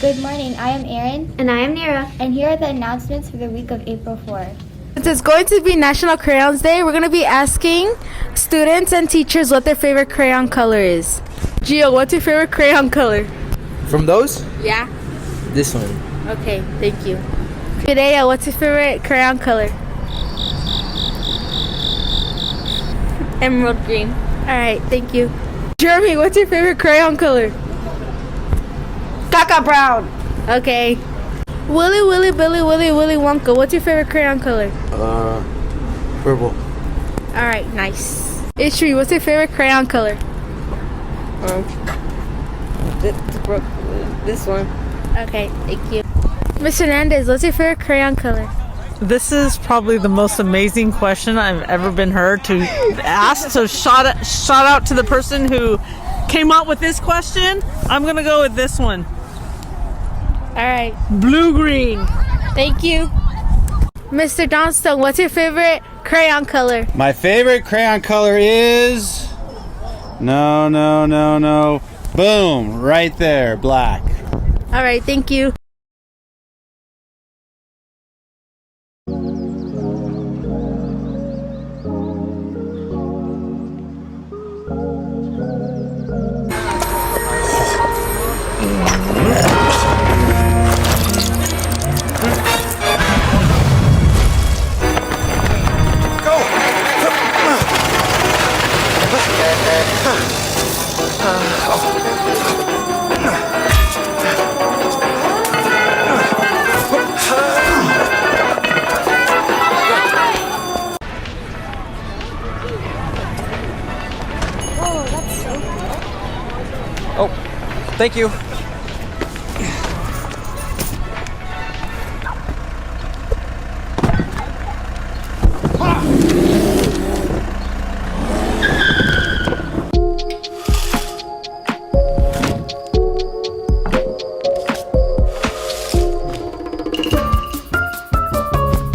Good morning, I am Erin. And I am Nira. And here are the announcements for the week of April 4th. Since it's going to be National Crayons Day, we're going to be asking students and teachers what their favorite crayon color is. Gio, what's your favorite crayon color? From those? Yeah. This one. Okay, thank you. Fidea, what's your favorite crayon color? Emerald green. Alright, thank you. Jeremy, what's your favorite crayon color? Caca brown. Okay. Willy Wonka, what's your favorite crayon color? Purple. Alright, nice. Ishri, what's your favorite crayon color? This one. Okay, thank you. Miss Hernandez, what's your favorite crayon color? This is probably the most amazing question I've ever been heard to ask. So shout out to the person who came up with this question. I'm gonna go with this one. All right. Blue-green. Thank you. Mr. Johnstone, what's your favorite crayon color? My favorite crayon color is... No. Boom, right there, black. All right, thank you. Oh, thank you.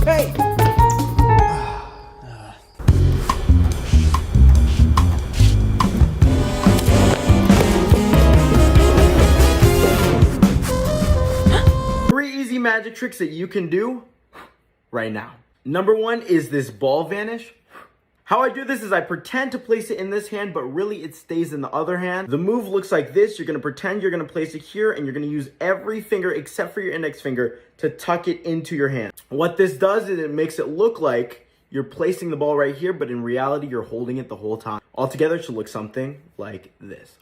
Hey! Easy magic tricks that you can do right now. Number one is this ball vanish. How I do this is I pretend to place it in this hand, but really it stays in the other hand. The move looks like this. You're gonna pretend you're gonna place it here, and you're gonna use every finger except for your index finger to tuck it into your hand. What this does is it makes it look like you're placing the ball right here, but in reality, you're holding it the whole time. Altogether, it should look something like this.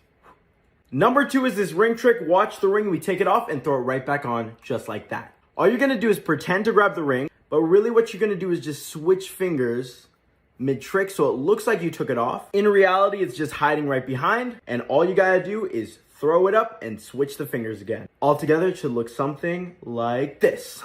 Number two is this ring trick. Watch the ring, we take it off and throw it right back on just like that. All you're gonna do is pretend to grab the ring, but really what you're gonna do is just switch fingers mid-trick so it looks like you took it off. In reality, it's just hiding right behind, and all you gotta do is throw it up and switch the fingers again. Altogether, it should look something like this.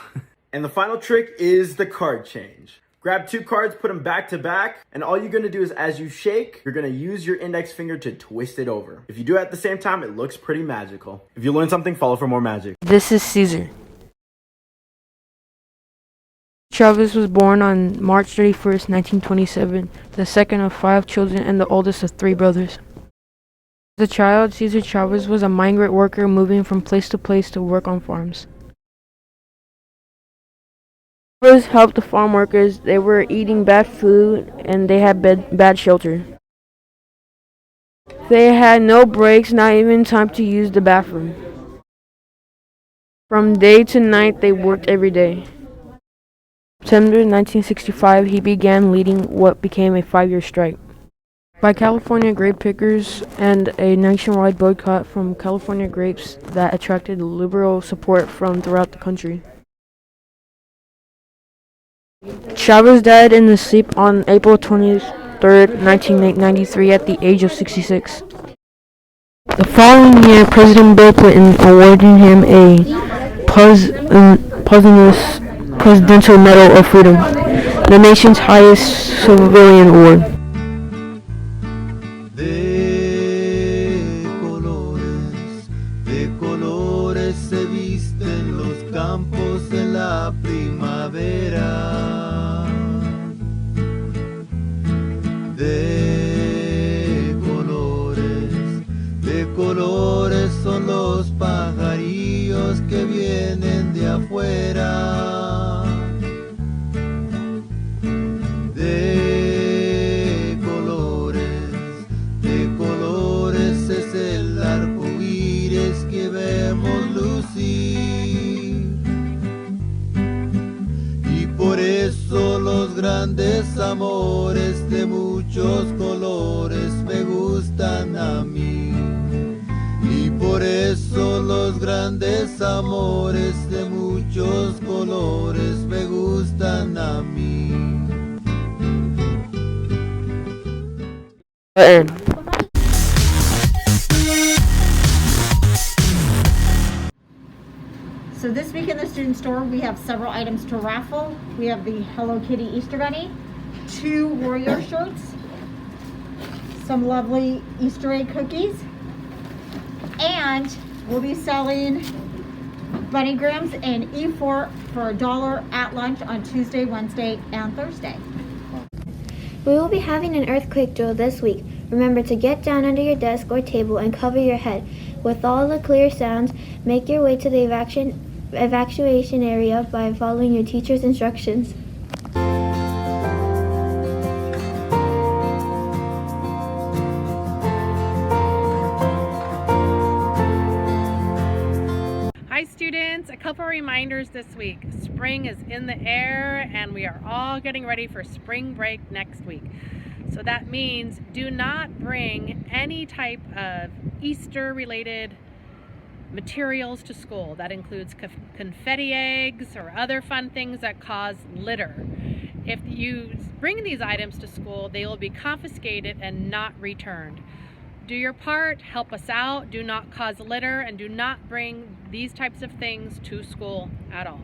And the final trick is the card change. Grab two cards, put them back to back, and all you're gonna do is as you shake, you're gonna use your index finger to twist it over. If you do it at the same time, it looks pretty magical. If you learn something, follow for more magic. This is Cesar. Chavez was born on March 31st, 1927, the second of 5 children and the oldest of 3 brothers. As a child, Cesar Chavez was a migrant worker moving from place to work on farms. Chavez helped the farm workers. They were eating bad food and they had bad shelter. They had no breaks, not even time to use the bathroom. From day to night, they worked every day. September 1965, he began leading what became a 5-year strike by California grape pickers and a nationwide boycott from California grapes that attracted liberal support from throughout the country. Chavez died in his sleep on April 23rd, 1993 at the age of 66. The following year, President Bill Clinton awarded him a posthumous Presidential Medal of Freedom, the nation's highest civilian award. De colores se visten los campos en la primavera. De colores son los pajarillos que colores me gustan a mí. Y por eso los grandes amores de muchos colores me gustan a mí. So this week in the student store, we have several items to raffle. We have the Hello Kitty Easter Bunny, 2 Warrior shirts, some lovely Easter egg cookies, and we'll be selling bunnygrams and E4 for $1 at lunch on Tuesday, Wednesday, and Thursday. We will be having an earthquake drill this week. Remember to get down under your desk or table and cover your head. With all the clear sounds, make your way to the evacuation area by following your teacher's instructions. Hi students, a couple reminders this week. Spring is in the air and we are all getting ready for spring break next week. So that means do not bring any type of Easter related materials to school. That includes confetti eggs or other fun things that cause litter. If you bring these items to school, they will be confiscated and not returned. Do your part, help us out, do not cause litter, and do not bring these types of things to school at all.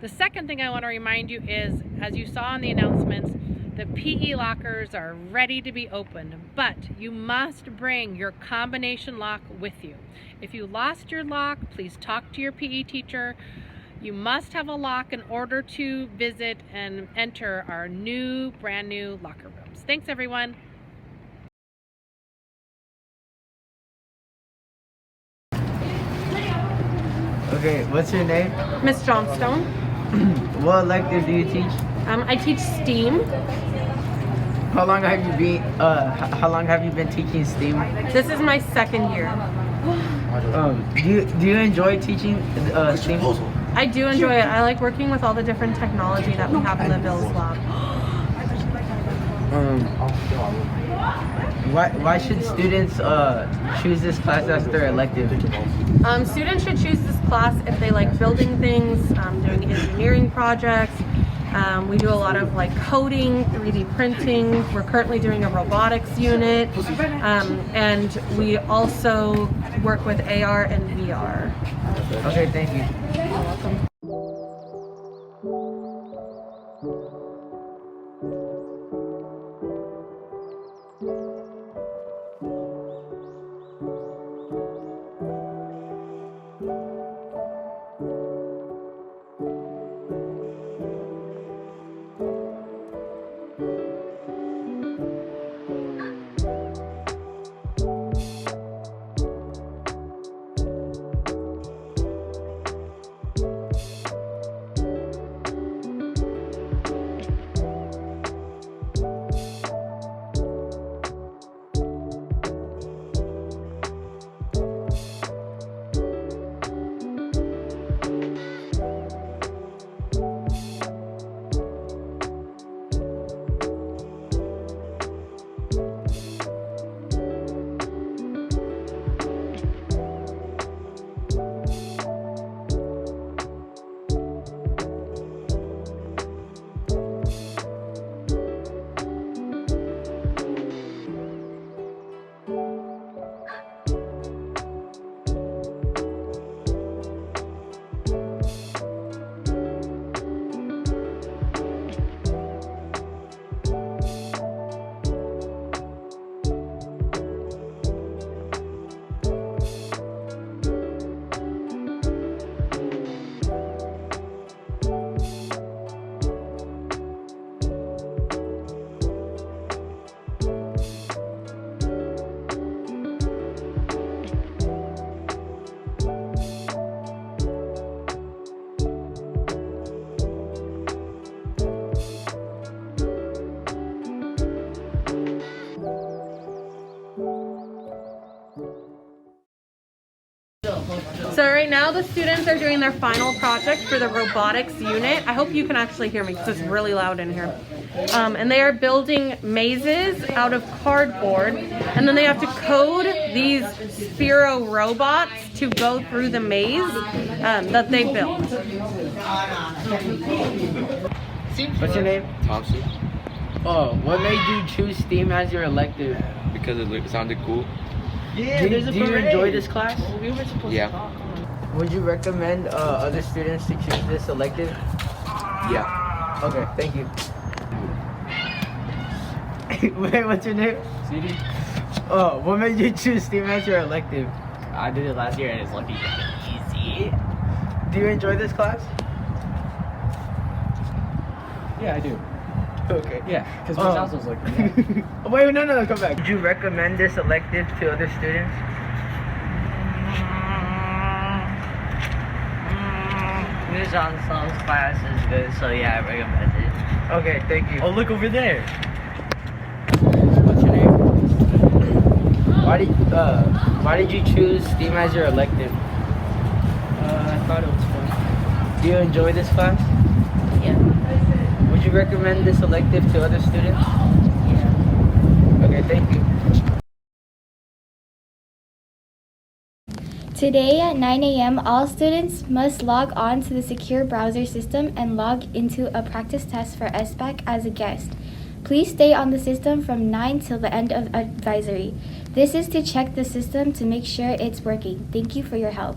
The second thing I want to remind you is, as you saw in the announcements, the PE lockers are ready to be opened, but you must bring your combination lock with you. If you lost your lock, please talk to your PE teacher. You must have a lock in order to visit and enter our brand new locker rooms. Thanks everyone. Okay, what's your name? Miss Johnstone. What elective do you teach? I teach STEAM. How long have you been teaching STEAM? This is my 2nd year. Do you enjoy teaching STEAM? I do enjoy it. I like working with all the different technology that we have in the Bill's lab. Why should students choose this class as their elective? Students should choose this class if they like building things, doing engineering projects. We do a lot of like coding, 3D printing. We're currently doing a robotics unit, and we also work with AR and VR. Okay, thank you. You're welcome. So right now the students are doing their final project for the robotics unit. I hope you can actually hear me because it's really loud in here. And they are building mazes out of cardboard, and then they have to code these Sphero robots to go through the maze that they built. What's your name? Thompson. Oh, what made you choose STEAM as your elective? Because it sounded cool. Yeah, do you enjoy this class? Yeah. Would you recommend other students to choose this elective? Yeah. Okay, thank you. Wait, what's your name? CD? Oh, what made you choose STEAM as your elective? I did it last year and it's lucky easy. Do you enjoy this class? Yeah, I do. Okay. Yeah, because Miss House was like, yeah. Wait, no, come back. Would you recommend this elective to other students? Miss Johnson's class is good, so yeah, I recommend it. Okay, thank you. Oh, look over there. What's your name? Why did you choose STEAM as your elective? I thought it was fun. Do you enjoy this class? Yeah. Would you recommend this elective to other students? Yeah. Okay, thank you. Today at 9 a.m., all students must log on to the secure browser system and log into a practice test for SBAC as a guest. Please stay on the system from 9 till the end of advisory. This is to check the system to make sure it's working. Thank you for your help.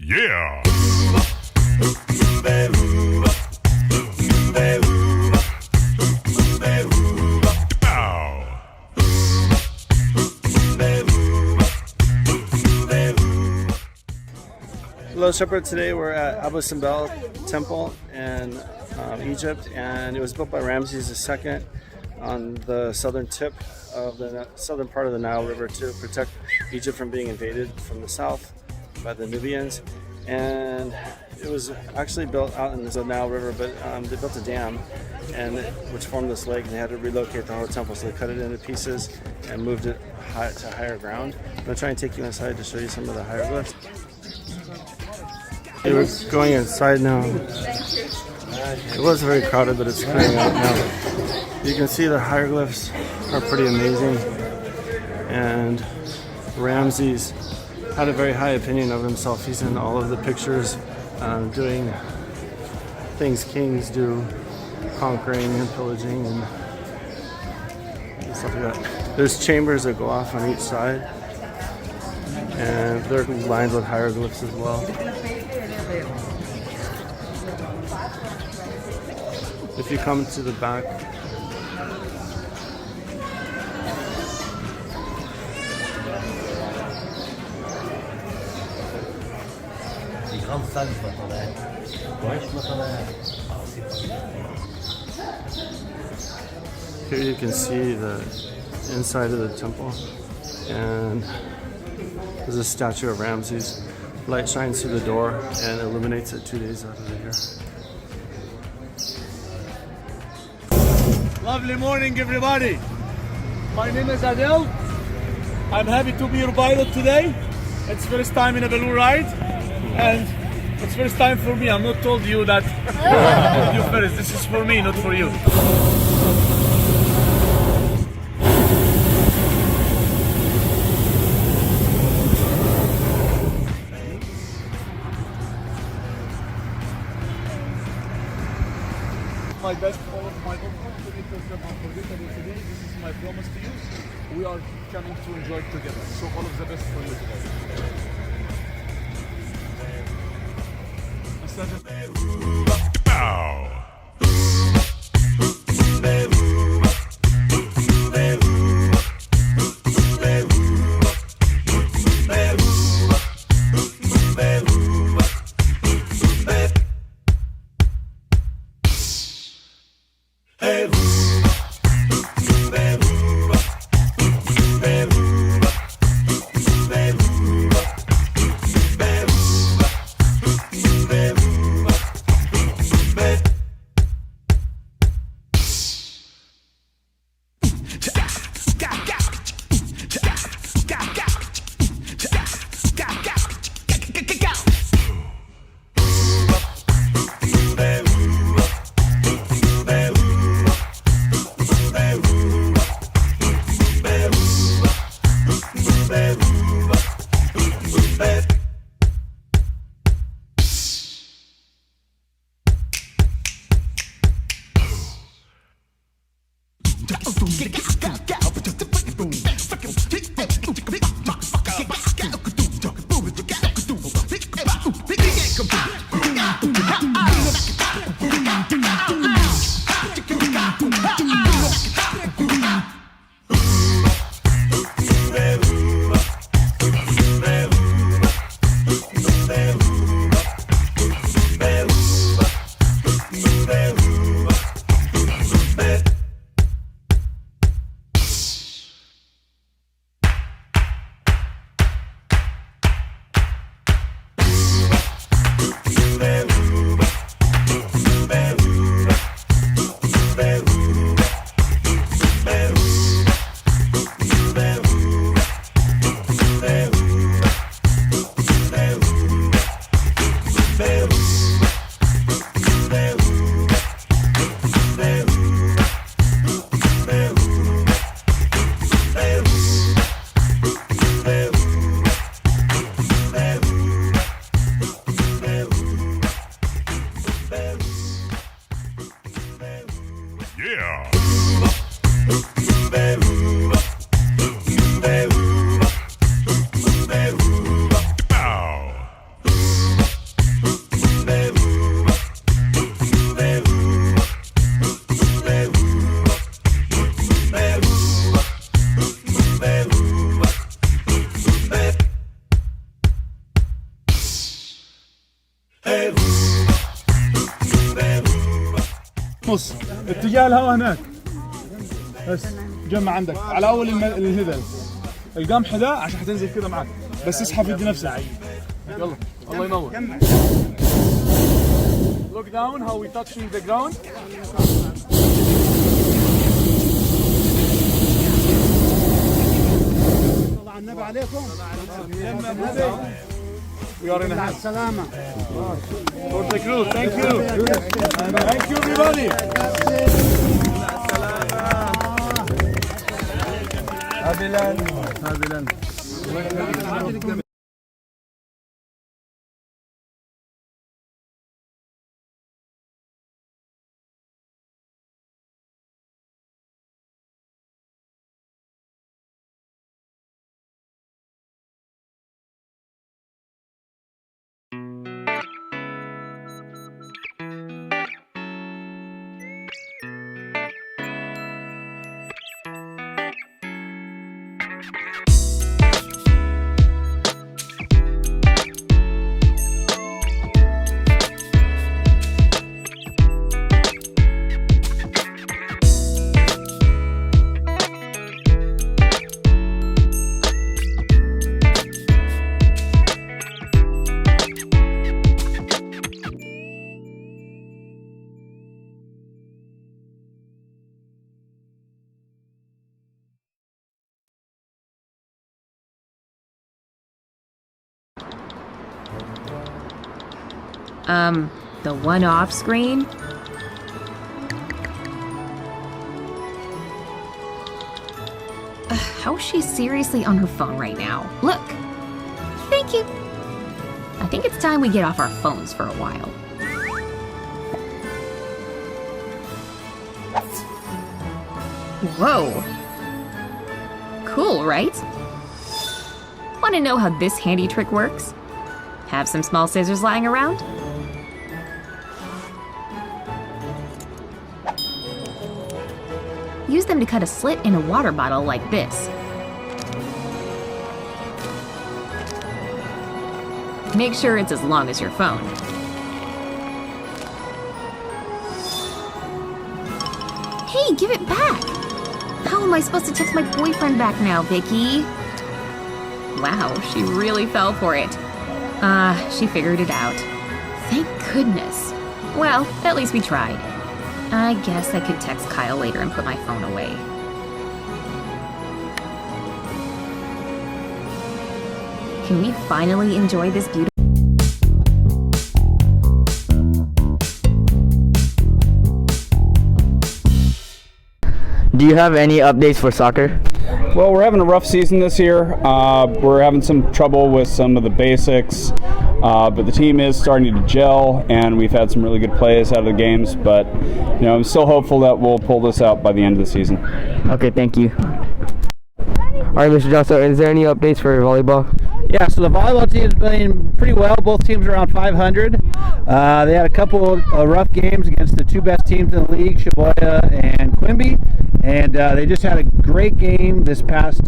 Yeah! Hello Shepherd, today we're at Abu Simbel Temple in Egypt, and it was built by Ramses II on the southern tip of the southern part of the Nile River to protect Egypt from being invaded from the south by the Nubians. And it was actually built out in the Nile River, but they built a dam which formed this lake, and they had to relocate the whole temple, so they cut it into pieces and moved it to higher ground. I'm going to try and take you inside to show you some of the hieroglyphs. We're going inside now. It was very crowded, but it's clearing out now. You can see the hieroglyphs are pretty amazing, and Ramses had a very high opinion of himself. He's in all of the pictures doing things kings do, conquering and pillaging and stuff like that. There's chambers that go off on each side, and they're lined with hieroglyphs as well. If you come to the back, here you can see the inside of the temple, and there's a statue of Ramses. Light shines through the door and illuminates it 2 days out of the year. Lovely morning, everybody. My name is Adel. I'm happy to be your pilot today. It's first time in a balloon ride, and it's first time for me. I'm not told you that you first. This is for me, not for you. My best, all of my opponents, because I'm unforgettable today. This is my promise to you. We are coming to enjoy it together. So all of the best for you today. Ow! بص اتجاه الهواء هناك بس جمع عندك على اول الهدل القمح ده عشان حتنزل كده معاك بس اسحب ادي نفسك يلا الله ينور look down how we touching the ground طلع النبي عليكم we are in a house سلامة for the crew thank you everybody هابلان The one off screen? How is she seriously on her phone right now? Look! Thank you! I think it's time we get off our phones for a while. Whoa! Cool, right? Want to know how this handy trick works? Have some small scissors lying around? Use them to cut a slit in a water bottle like this. Make sure it's as long as your phone. Hey, give it back! How am I supposed to text my boyfriend back now, Vicky? Wow, she really fell for it. She figured it out. Thank goodness. Well, at least we tried. I guess I could text Kyle later and put my phone away. Can we finally enjoy this beautiful... Do you have any updates for soccer? Well, we're having a rough season this year. We're having some trouble with some of the basics. But the team is starting to gel, and we've had some really good plays out of the games. But I'm still hopeful that we'll pull this out by the end of the season. Okay, thank you. All right, Mr. Johnson, is there any updates for volleyball? Yeah, so the volleyball team is playing pretty well. Both teams are around 500. They had a couple of rough games against the two best teams in the league, Shibuya and Quimby, and they just had a great game this past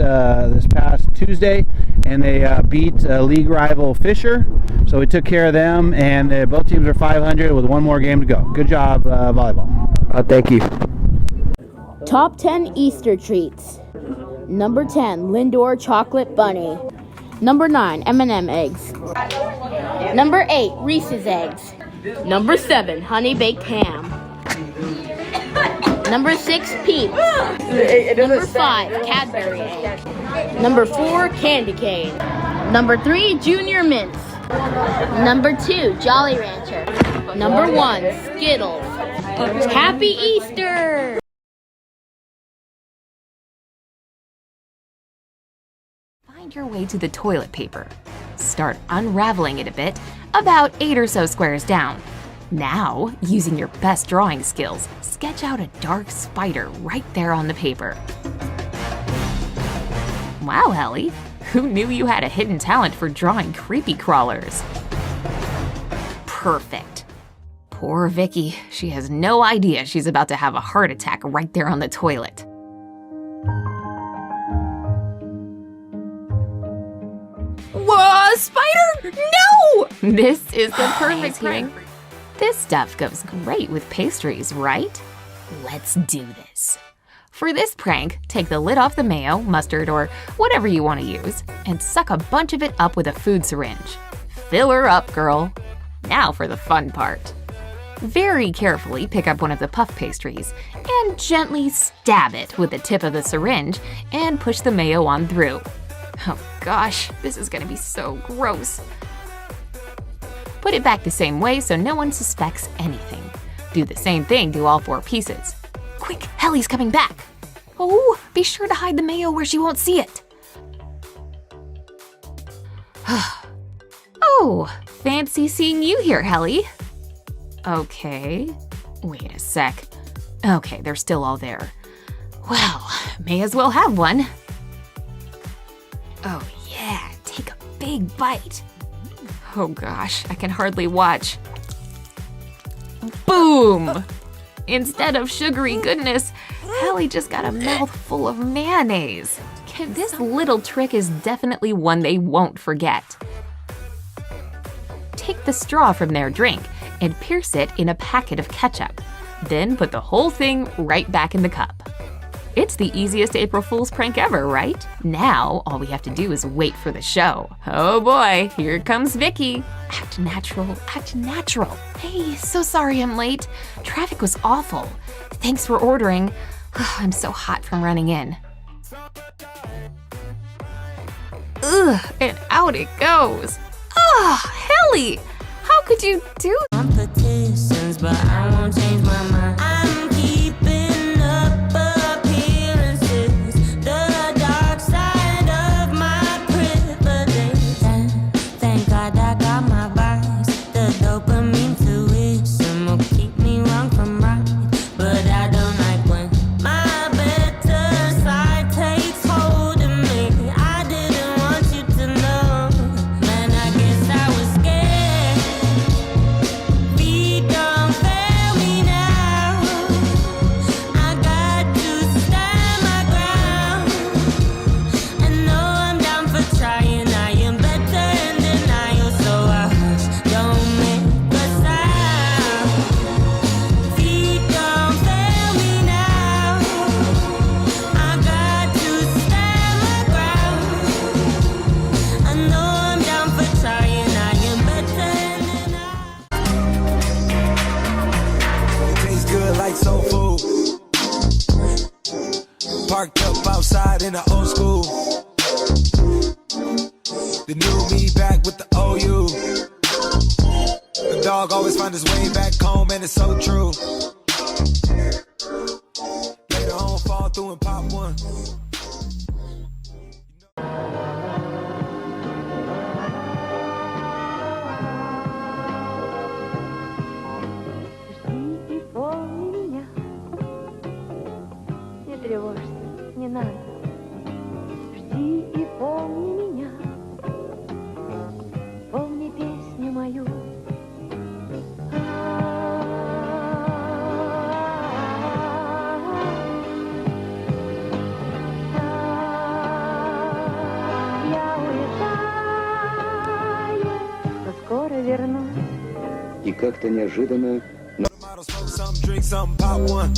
Tuesday, and they beat league rival Fisher. So we took care of them, and both teams are 500 with one more game to go. Good job, volleyball. Thank you. Top 10 Easter treats. Number 10, Lindor Chocolate Bunny. Number 9, M&M eggs. Number 8, Reese's eggs. Number 7, Honey Baked Ham. Number 6, Peeps. Number 5, Cadbury egg. Number 4, Candy cane. Number 3, Junior Mints. Number 2, Jolly Rancher. Number 1, Skittles. Happy Easter! Find your way to the toilet paper. Start unraveling it a bit, about 8 or so squares down. Now, using your best drawing skills, sketch out a dark spider right there on the paper. Wow, Ellie, who knew you had a hidden talent for drawing creepy crawlers? Perfect. Poor Vicky, she has no idea she's about to have a heart attack right there on the toilet. Whoa, spider! No! This is the perfect prank. This stuff goes great with pastries, right? Let's do this. For this prank, take the lid off the mayo, mustard, or whatever you want to use, and suck a bunch of it up with a food syringe. Fill her up, girl. Now for the fun part. Very carefully pick up one of the puff pastries and gently stab it with the tip of the syringe and push the mayo on through. Oh gosh, this is gonna be so gross. Put it back the same way so no one suspects anything. Do the same thing to all 4 pieces. Quick, Helly's coming back. Oh, be sure to hide the mayo where she won't see it. Oh, fancy seeing you here, Helly. Okay, wait a sec. Okay, they're still all there. Well, may as well have one. Oh yeah, take a big bite. Oh gosh, I can hardly watch. Boom! Instead of sugary goodness, Helly just got a mouthful of mayonnaise. This little trick is definitely one they won't forget. Take the straw from their drink and pierce it in a packet of ketchup. Then put the whole thing right back in the cup. It's the easiest April Fool's prank ever, right? Now, all we have to do is wait for the show. Oh boy, here comes Vicky. Act natural, act natural. Hey, so sorry I'm late. Traffic was awful. Thanks for ordering. I'm so hot from running in. Ugh, and out it goes. Ugh, Helly, how could you do that? Competitions, but I won't change my mind. I'm keeping up appearances, the dark side of my privilege. Thank God I got my vice, the dopamine tuition will keep me wrong from right. But I don't like when my better side takes hold of me. I didn't want you to know, man, I guess I was scared. Feet don't fail me now. I got to stand my ground. I know I'm down for trying. I am better in denial, so I hush. Don't make a sound. Feet don't fail me now. I got to stand my ground. I know I'm down for trying. I am better in denial. It tastes good like soul food. Parked up outside in the old school. The new me back with the OU. The dog always find his way back home, and it's so true. Later on, fall through and pop one. тревожься, не надо. Жди и помни меня, помни песню мою. Я уезжаю, но скоро вернусь. И как-то неожиданно Some drink, some pop one.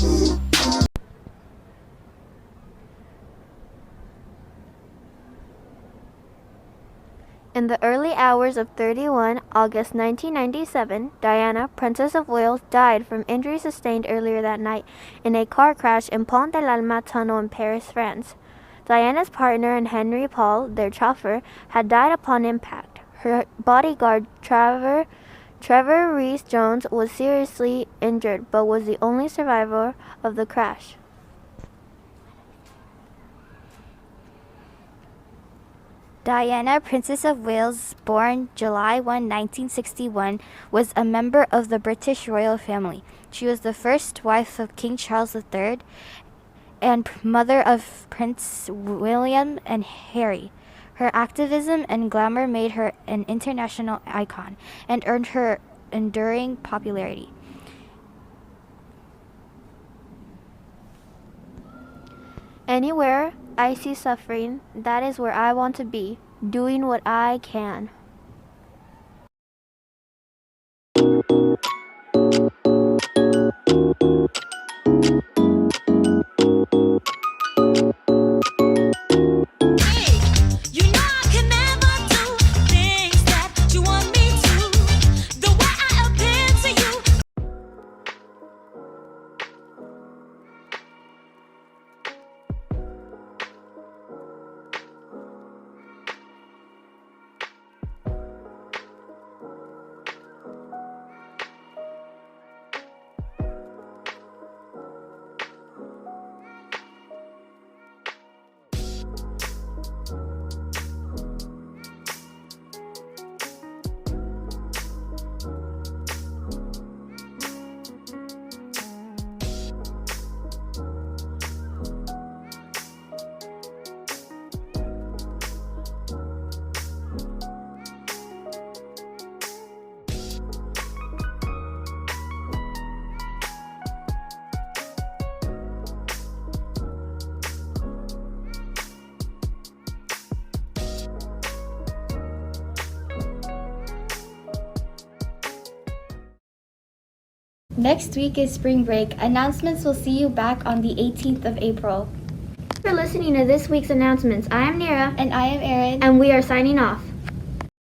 In the early hours of 31 August 1997, Diana, Princess of Wales, died from injuries sustained earlier that night in a car crash in Pont de l'Alma tunnel in Paris, France. Diana's partner and Henry Paul, their chauffeur, had died upon impact. Her bodyguard, Trevor Rees-Jones, was seriously injured but was the only survivor of the crash. Diana, Princess of Wales, born July 1, 1961, was a member of the British royal family. She was the first wife of King Charles III and mother of Prince William and Harry. Her activism and glamour made her an international icon and earned her enduring popularity. Anywhere I see suffering, that is where I want to be, doing what I can. Next week is spring break. Announcements will see you back on the 18th of April. Thanks for listening to this week's announcements. I am Nira. And I am Erin. And we are signing off.